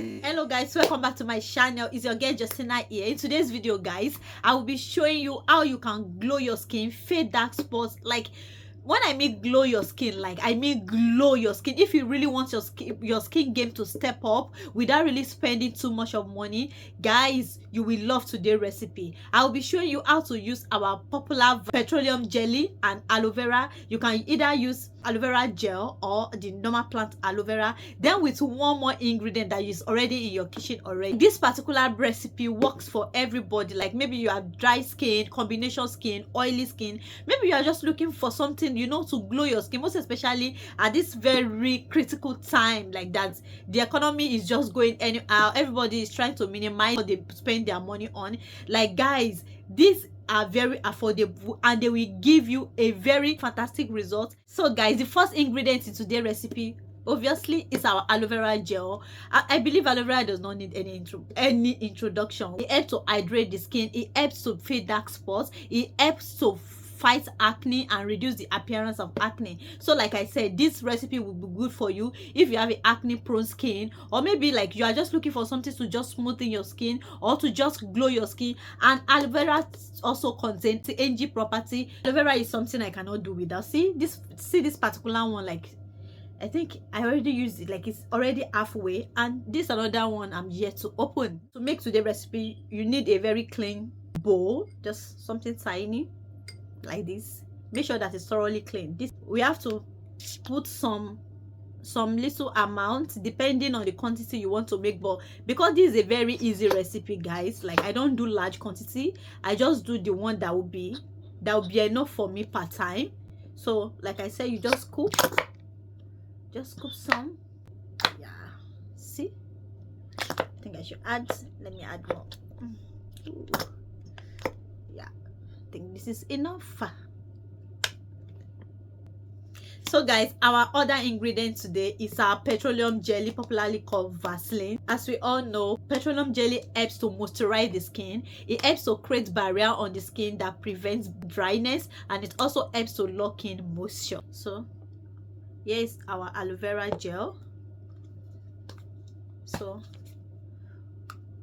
Hello guys, welcome back to my channel. It's your girl Justina here. In today's video guys, I will be showing you how you can glow your skin, fade dark spots. Like when I mean glow your skin, like I mean glow your skin. If you really want your skin game to step up without really spending too much of money, guys, you will love today's recipe. I will be showing you how to use our popular petroleum jelly and aloe vera. You can either use aloe vera gel or the normal plant aloe vera, then with one more ingredient that is already in your kitchen already. This particular recipe works for everybody. Like maybe you have dry skin, combination skin, oily skin, maybe you are just looking for something, you know, to glow your skin, most especially at this very critical time like that. The economy is just going anyhow. Everybody is trying to minimize what they spend their money on. Like guys, these are very affordable and they will give you a very fantastic result. So guys, the first ingredient in today's recipe obviously is our aloe vera gel. I believe aloe vera does not need any introduction. It helps to hydrate the skin, it helps to fade dark spots, it helps to fight acne and reduce the appearance of acne. So like I said, this recipe will be good for you if you have an acne prone skin, or maybe like you are just looking for something to just smoothen your skin or to just glow your skin. And aloe vera also contains the ng property. Aloe vera is something I cannot do without. See this particular one, like I think I already used it, like it's already halfway, and this another one I'm yet to open. To make today's recipe, you need a very clean bowl, just something tiny like this. Make sure that it's thoroughly clean. This we have to put some little amount depending on the quantity you want to make, but because this is a very easy recipe guys, like I don't do large quantity, I just do the one that will be enough for me per time. So like I said, you just scoop some. Yeah, see, I think I should add, let me add more. Yeah, I think this is enough. So guys, our other ingredient today is our petroleum jelly, popularly called Vaseline. As we all know, petroleum jelly helps to moisturize the skin. It helps to create barrier on the skin that prevents dryness, and it also helps to lock in moisture. So here is our aloe vera gel. So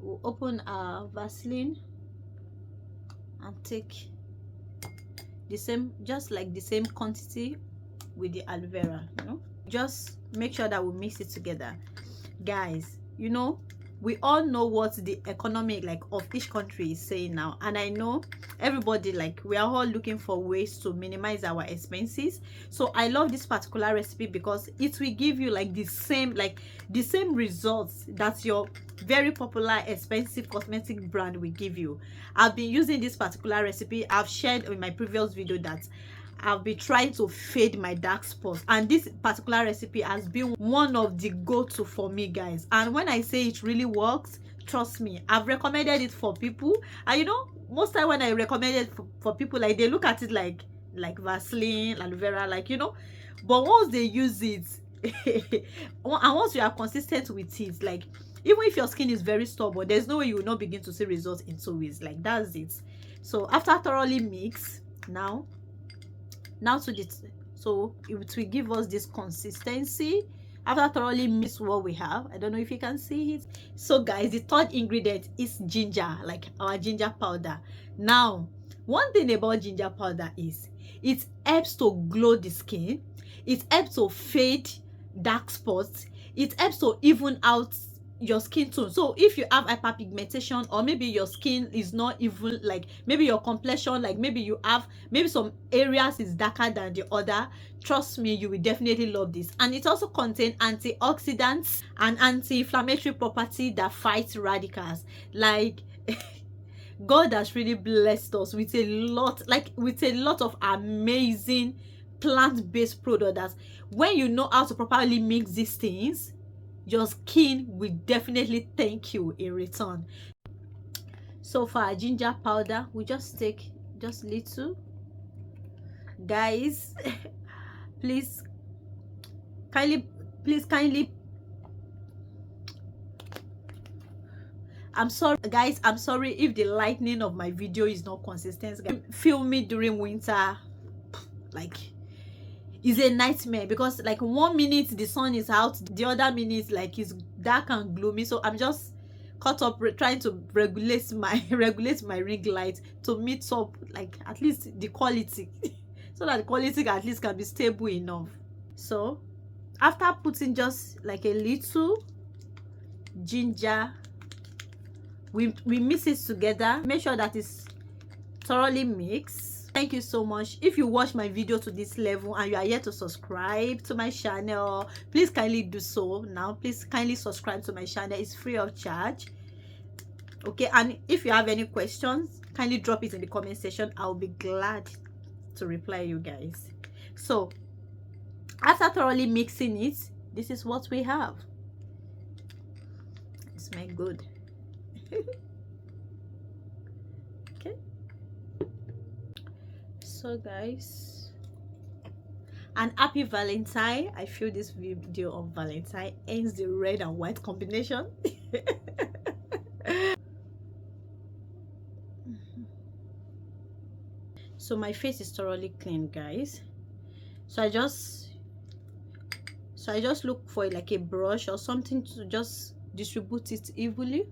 we'll open our Vaseline and take the same, just like the same quantity with the aloe vera, you know. Just make sure that we mix it together guys. You know, we all know what the economy like of each country is saying now, and I know everybody, like we are all looking for ways to minimize our expenses. So I love this particular recipe because it will give you like the same results that your very popular expensive cosmetic brand will give you. I've been using this particular recipe. I've shared in my previous video that I've been trying to fade my dark spots, and this particular recipe has been one of the go-to for me guys. And when I say it really works, trust me, I've recommended it for people, and you know, most time when I recommend it for people, like they look at it like Vaseline, aloe vera, like, you know, but once they use it and once you are consistent with it, like even if your skin is very stubborn, there's no way you will not begin to see results in 2 weeks. Like that's it. So after thoroughly mix, now to this, so it will give us this consistency after thoroughly mix what we have. I don't know if you can see it. So guys, the third ingredient is ginger, like our ginger powder. Now one thing about ginger powder is it helps to glow the skin, it helps to fade dark spots, it helps to even out your skin tone. So if you have hyperpigmentation, or maybe your skin is not even, like maybe your complexion, like maybe you have, maybe some areas is darker than the other, trust me, you will definitely love this. And it also contains antioxidants and anti-inflammatory property that fights radicals. Like God has really blessed us with a lot, of amazing plant-based products that when you know how to properly mix these things, your skin will definitely thank you in return. So for our ginger powder, we just take just little guys. please kindly, I'm sorry guys, I'm sorry if the lightning of my video is not consistent. Film me during winter, like is a nightmare, because like 1 minute the sun is out, the other minute like it's dark and gloomy. So I'm just caught up trying to regulate my ring light to meet up like at least the quality so that the quality at least can be stable enough. So after putting just like a little ginger, we mix it together, make sure that it's thoroughly mixed. Thank you so much. If you watch my video to this level and you are yet to subscribe to my channel, please kindly do so now. Please kindly subscribe to my channel. It's free of charge. Okay, and if you have any questions, kindly drop it in the comment section. I'll be glad to reply you guys. So after thoroughly mixing it, this is what we have. It smells good. Okay, so guys, and happy Valentine. I feel this video of Valentine ends the red and white combination. So my face is thoroughly clean, guys. So I just look for like a brush or something to just distribute it evenly,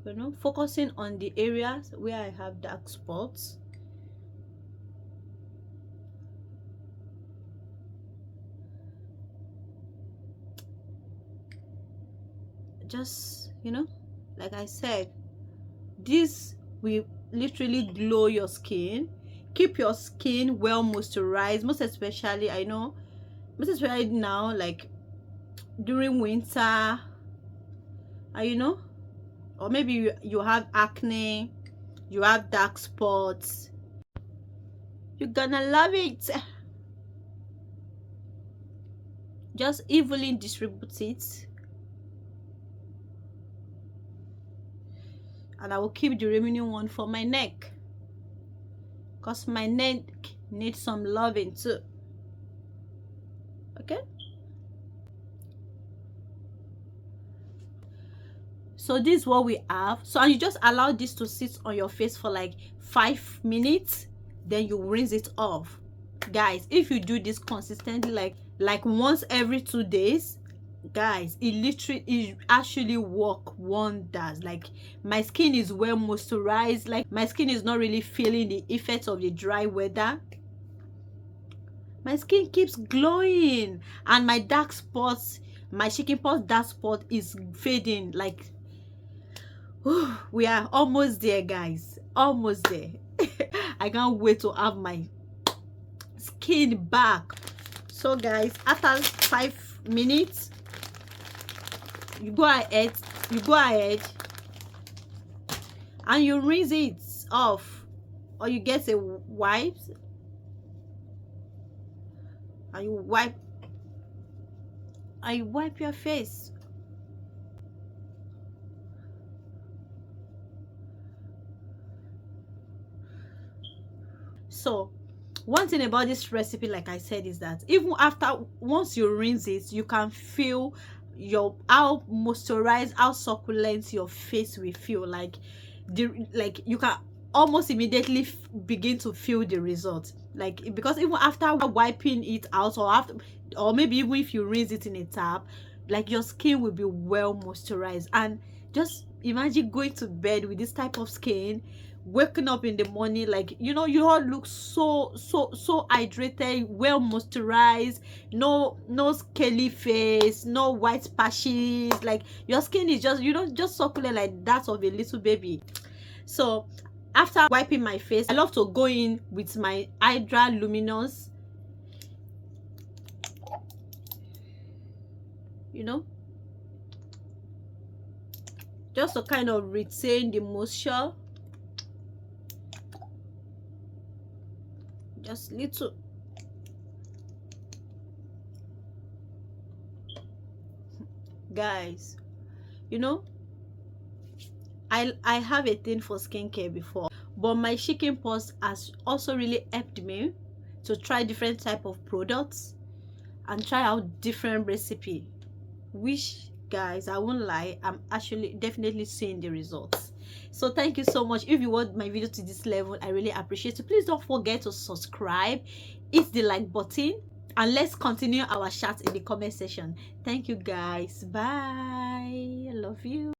you know, focusing on the areas where I have dark spots. Just, you know, like I said, this will literally glow your skin, keep your skin well moisturized, most especially now, like during winter, you know, or maybe you have acne, you have dark spots, you're gonna love it. Just evenly distribute it, and I will keep the remaining one for my neck, because my neck needs some loving too. Okay, so this is what we have. So, and you just allow this to sit on your face for like 5 minutes, then you rinse it off. Guys, if you do this consistently, like once every 2 days, guys, it actually work wonders. Like my skin is well moisturized, like my skin is not really feeling the effects of the dry weather. My skin keeps glowing, and my dark spots, my chicken pox dark spot is fading. Like, whew, we are almost there, guys, almost there. I can't wait to have my skin back. So guys, after 5 minutes, you go ahead and you rinse it off, or you get a wipe and you wipe your face. So one thing about this recipe, like I said, is that even once you rinse it, you can feel how moisturized, how succulent your face will feel. Like you can almost immediately begin to feel the result, like, because even after wiping it out, or maybe even if you rinse it in a tap, like your skin will be well moisturized. And just imagine going to bed with this type of skin, waking up in the morning, like, you know, you all look so hydrated, well moisturized, no scaly face, no white patches, like your skin is just, you know, just succulent like that of a little baby. So after wiping my face, I love to go in with my Hydra Luminous, you know, just to kind of retain the moisture. Just little. Guys, you know, I have a thing for skincare before, but my chicken pox has also really helped me to try different type of products and try out different recipe, which, guys, I won't lie, I'm actually definitely seeing the results. So thank you so much. If you want my video to this level, I really appreciate it. Please don't forget to subscribe, hit the like button, and let's continue our chat in the comment section. Thank you guys. Bye. I love you.